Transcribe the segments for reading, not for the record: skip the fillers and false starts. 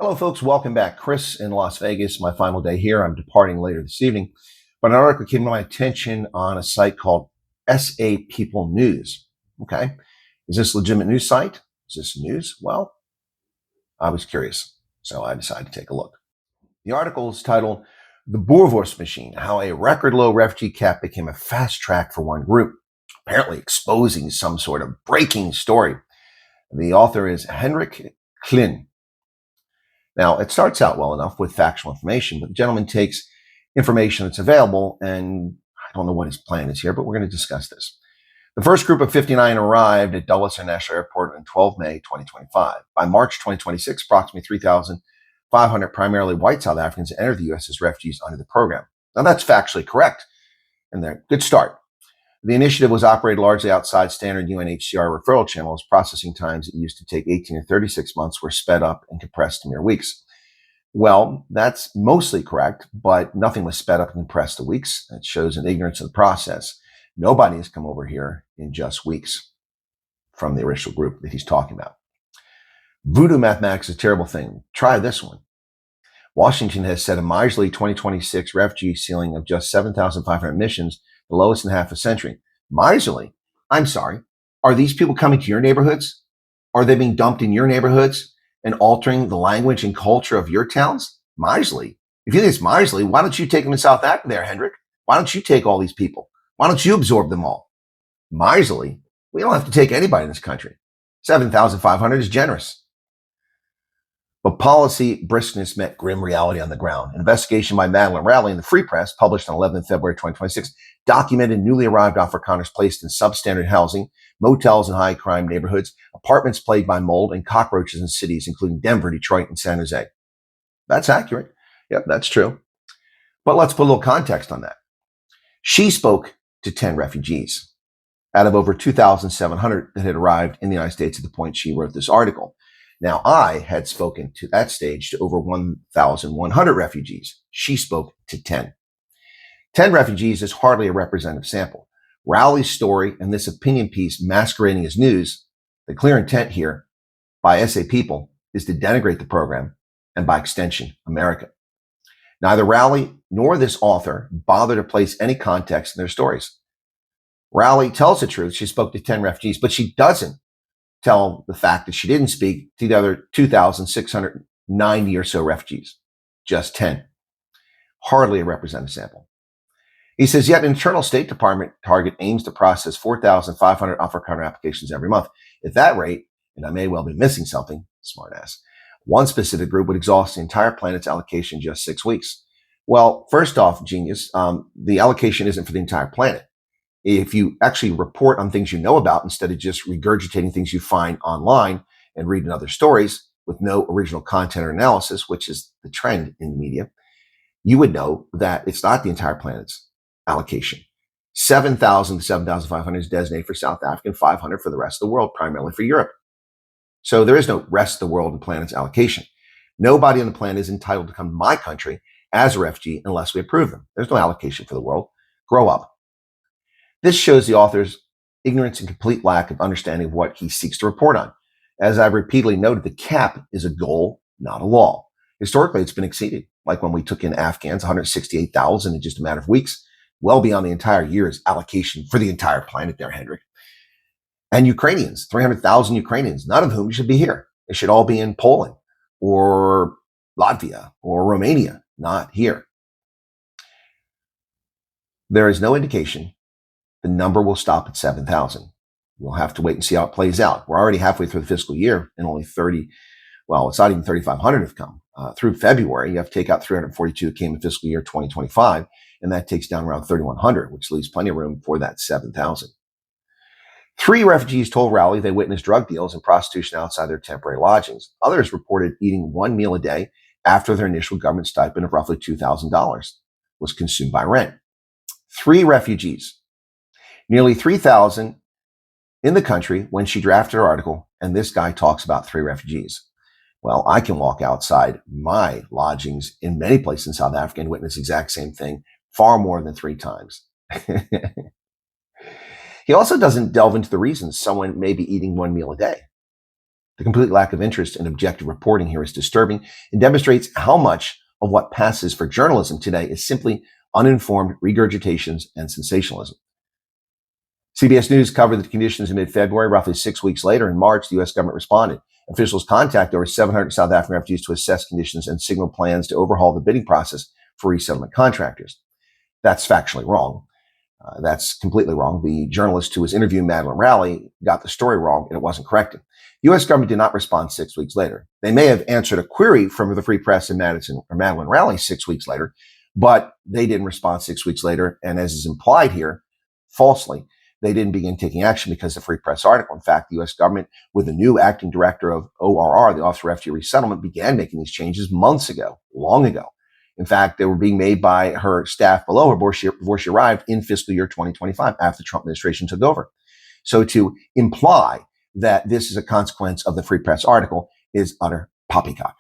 Hello, folks. Welcome back. Chris in Las Vegas, my final day here. I'm departing later this evening. But an article came to my attention on a site called SA People News. Okay. Is this a legitimate news site? Is this news? Well, I was curious, so I decided to take a look. The article is titled The Boerwurst Machine, How a Record Low Refugee Cap Became a Fast Track for One Group, apparently exposing some sort of breaking story. The author is Nicklin. Now, it starts out well enough with factual information, but the gentleman takes information that's available, and I don't know what his plan is here, but we're going to discuss this. The first group of 59 arrived at Dulles International Airport on 12 May 2025. By March 2026, approximately 3,500 primarily white South Africans entered the U.S. as refugees under the program. Now, that's factually correct, and they're a good start. The initiative was operated largely outside standard UNHCR referral channels. Processing times that used to take 18 to 36 months were sped up and compressed to mere weeks. Well, that's mostly correct, but nothing was sped up and compressed to weeks. That shows an ignorance of the process. Nobody has come over here in just weeks from the original group that he's talking about. Voodoo mathematics is a terrible thing. Try this one. Washington has set a miserly 2026 refugee ceiling of just 7,500 admissions, the lowest in half a century. Miserly? I'm sorry. Are these people coming to your neighborhoods? Are they being dumped in your neighborhoods and altering the language and culture of your towns? Miserly? If you think it's miserly, why don't you take them in South Africa there, Hendrik? Why don't you take all these people? Why don't you absorb them all? Miserly? We don't have to take anybody in this country. 7,500 is generous. But policy briskness met grim reality on the ground. An investigation by Madeline Rowley in the Free Press, published on 11 February 2026, documented newly arrived Afrikaners placed in substandard housing, motels in high-crime neighborhoods, apartments plagued by mold, and cockroaches in cities, including Denver, Detroit, and San Jose. That's accurate. Yep, that's true. But let's put a little context on that. She spoke to 10 refugees out of over 2,700 that had arrived in the United States at the point she wrote this article. Now, I had spoken to that stage to over 1,100 refugees. She spoke to 10. 10 refugees is hardly a representative sample. Rowley's story and this opinion piece masquerading as news, the clear intent here by SA People is to denigrate the program and, by extension, America. Neither Rowley nor this author bother to place any context in their stories. Rowley tells the truth. She spoke to 10 refugees, but she doesn't tell the fact that she didn't speak to the other 2,690 or so refugees. Just 10. Hardly a representative sample. He says, yet an internal State Department target aims to process 4,500 Afrikaner applications every month. At that rate, and I may well be missing something, smartass, one specific group would exhaust the entire planet's allocation in just 6 weeks. Well, first off, genius, the allocation isn't for the entire planet. If you actually report on things you know about instead of just regurgitating things you find online and reading other stories with no original content or analysis, which is the trend in the media, you would know that it's not the entire planet's allocation. 7,000 to 7,500 is designated for South Africa and 500 for the rest of the world, primarily for Europe. So there is no rest of the world and planet's allocation. Nobody on the planet is entitled to come to my country as a refugee unless we approve them. There's no allocation for the world. Grow up. This shows the author's ignorance and complete lack of understanding of what he seeks to report on. As I've repeatedly noted, the cap is a goal, not a law. Historically, it's been exceeded, like when we took in Afghans, 168,000 in just a matter of weeks, well beyond the entire year's allocation for the entire planet there, Hendrik. And Ukrainians, 300,000 Ukrainians, none of whom should be here. They should all be in Poland or Latvia or Romania, not here. There is no indication the number will stop at 7,000. We'll have to wait and see how it plays out. We're already halfway through the fiscal year and only it's not even 3,500 have come. Through February, you have to take out 342 that came in fiscal year 2025, and that takes down around 3,100, which leaves plenty of room for that 7,000. 3 refugees told Rowley they witnessed drug deals and prostitution outside their temporary lodgings. Others reported eating 1 meal a day after their initial government stipend of roughly $2,000 was consumed by rent. 3 refugees. Nearly 3,000 in the country when she drafted her article, and this guy talks about 3 refugees. Well, I can walk outside my lodgings in many places in South Africa and witness the exact same thing far more than 3 times. He also doesn't delve into the reasons someone may be eating 1 meal a day. The complete lack of interest in objective reporting here is disturbing and demonstrates how much of what passes for journalism today is simply uninformed regurgitations and sensationalism. CBS News covered the conditions in mid-February. Roughly 6 weeks later, in March, the U.S. government responded. Officials contacted over 700 South African refugees to assess conditions and signal plans to overhaul the bidding process for resettlement contractors. That's factually wrong. That's completely wrong. The journalist who was interviewing Madeline Rowley got the story wrong, and it wasn't corrected. The U.S. government did not respond 6 weeks later. They may have answered a query from the Free Press and Madeline Rowley 6 weeks later, but they didn't respond 6 weeks later. And as is implied here, falsely, they didn't begin taking action because of the Free Press article. In fact, the U.S. government, with the new acting director of ORR, the Office of Refugee Resettlement, began making these changes months ago, long ago. In fact, they were being made by her staff below her before she arrived in fiscal year 2025, after the Trump administration took over. So to imply that this is a consequence of the Free Press article is utter poppycock.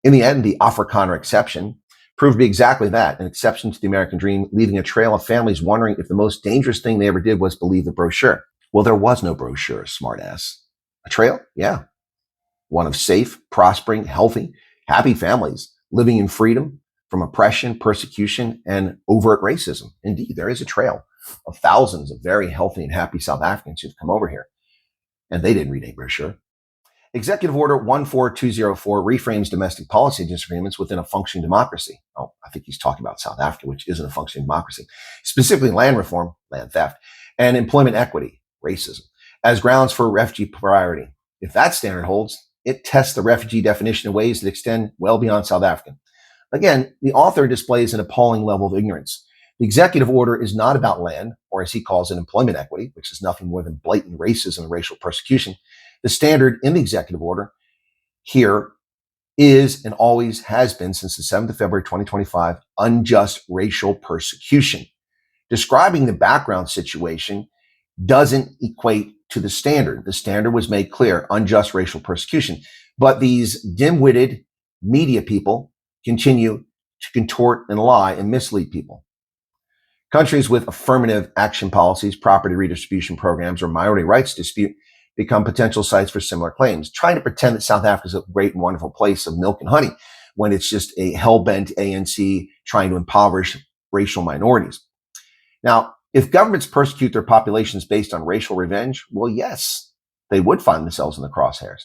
In the end, the Afrikaner exception proved to be exactly that, an exception to the American dream, leaving a trail of families wondering if the most dangerous thing they ever did was believe the brochure. Well, there was no brochure, smartass. A trail? Yeah. One of safe, prospering, healthy, happy families living in freedom from oppression, persecution, and overt racism. Indeed, there is a trail of thousands of very healthy and happy South Africans who've come over here, and they didn't read a brochure. Executive Order 14204 reframes domestic policy disagreements within a functioning democracy. Oh, I think he's talking about South Africa, which isn't a functioning democracy. Specifically land reform, land theft, and employment equity, racism, as grounds for refugee priority. If that standard holds, it tests the refugee definition in ways that extend well beyond South Africa. Again, the author displays an appalling level of ignorance. The executive order is not about land, or as he calls it, employment equity, which is nothing more than blatant racism and racial persecution. The standard in the executive order here is and always has been since the 7th of February 2025, unjust racial persecution. Describing the background situation doesn't equate to the standard. The standard was made clear, unjust racial persecution. But these dim-witted media people continue to contort and lie and mislead people. Countries with affirmative action policies, property redistribution programs, or minority rights dispute become potential sites for similar claims, trying to pretend that South Africa is a great and wonderful place of milk and honey when it's just a hell-bent ANC trying to impoverish racial minorities. Now, if governments persecute their populations based on racial revenge, well, yes, they would find themselves in the crosshairs.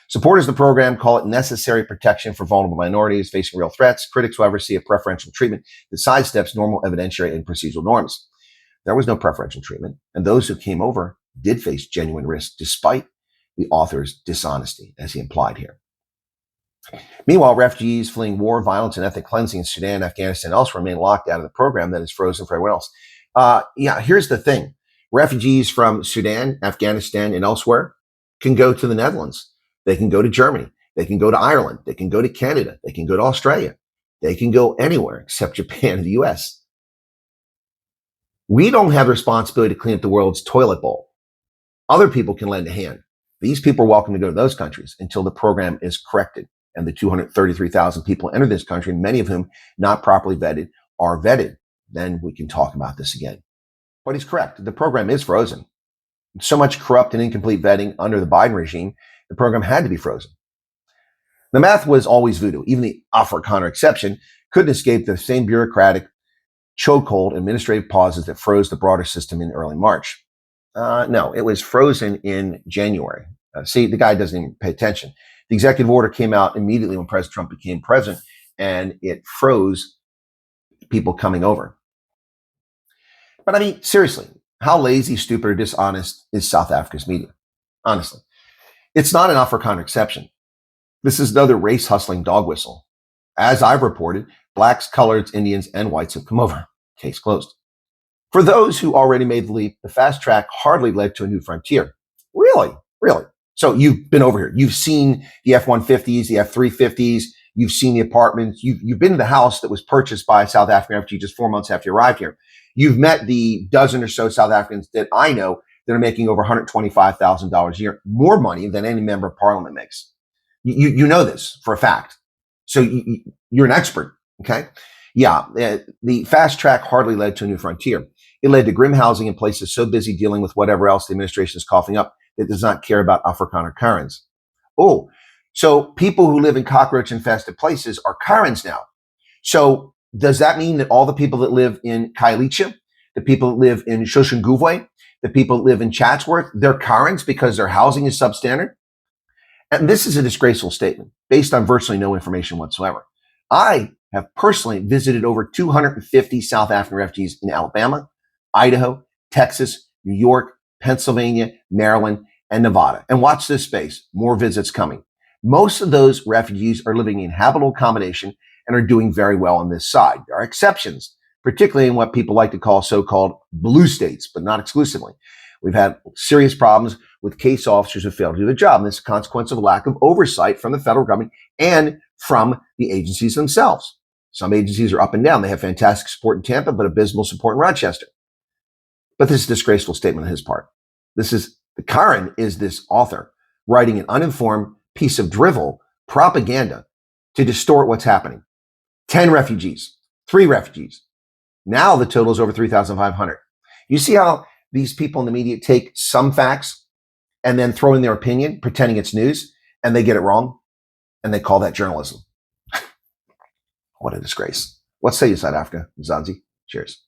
Supporters of the program call it necessary protection for vulnerable minorities facing real threats. Critics, however, see a preferential treatment that sidesteps normal evidentiary and procedural norms. There was no preferential treatment, and those who came over did face genuine risk despite the author's dishonesty, as he implied here. Meanwhile, refugees fleeing war, violence, and ethnic cleansing in Sudan, Afghanistan, and elsewhere remain locked out of the program that is frozen for everyone else. Here's the thing. Refugees from Sudan, Afghanistan, and elsewhere can go to the Netherlands. They can go to Germany. They can go to Ireland. They can go to Canada. They can go to Australia. They can go anywhere except Japan and the US. We don't have the responsibility to clean up the world's toilet bowl. Other people can lend a hand. These people are welcome to go to those countries until the program is corrected and the 233,000 people enter this country, many of whom not properly vetted, are vetted. Then we can talk about this again. But he's correct. The program is frozen. So much corrupt and incomplete vetting under the Biden regime, the program had to be frozen. The math was always voodoo. Even the Afrikaner exception couldn't escape the same bureaucratic chokehold administrative pauses that froze the broader system in early March. No, it was frozen in January. See, the guy doesn't even pay attention. The executive order came out immediately when President Trump became president, and it froze people coming over. But I mean, seriously, how lazy, stupid, or dishonest is South Africa's media? Honestly. It's not an Afrikaner exception. This is another race hustling dog whistle. As I've reported, blacks, coloreds, Indians, and whites have come over. Case closed. For those who already made the leap, the fast track hardly led to a new frontier. Really? Really? So you've been over here. You've seen the F-150s, the F-350s. You've seen the apartments. You've been to the house that was purchased by a South African refugee just 4 months after you arrived here. You've met the dozen or so South Africans that I know that are making over $125,000 a year, more money than any member of parliament makes. You know this for a fact. So you're an expert, okay? Yeah, the fast track hardly led to a new frontier. It led to grim housing in places so busy dealing with whatever else the administration is coughing up that does not care about Afrikaner Karens. Oh, so people who live in cockroach infested places are Karens now. So does that mean that all the people that live in Kailicha, the people that live in Shoshinguvwe, the people that live in Chatsworth, they're Karens because their housing is substandard? And this is a disgraceful statement based on virtually no information whatsoever. I have personally visited over 250 South African refugees in Alabama, Idaho, Texas, New York, Pennsylvania, Maryland, and Nevada. And watch this space. More visits coming. Most of those refugees are living in habitable accommodation and are doing very well on this side. There are exceptions, particularly in what people like to call so-called blue states, but not exclusively. We've had serious problems with case officers who fail to do their job. And this is a consequence of a lack of oversight from the federal government and from the agencies themselves. Some agencies are up and down. They have fantastic support in Tampa, but abysmal support in Rochester. But this is a disgraceful statement on his part. Karen is this author writing an uninformed piece of drivel propaganda to distort what's happening. 10 refugees, 3 refugees. Now the total is over 3,500. You see how these people in the media take some facts and then throw in their opinion, pretending it's news, and they get it wrong, and they call that journalism. What a disgrace. What say you, South Africa? Zanzi? Cheers.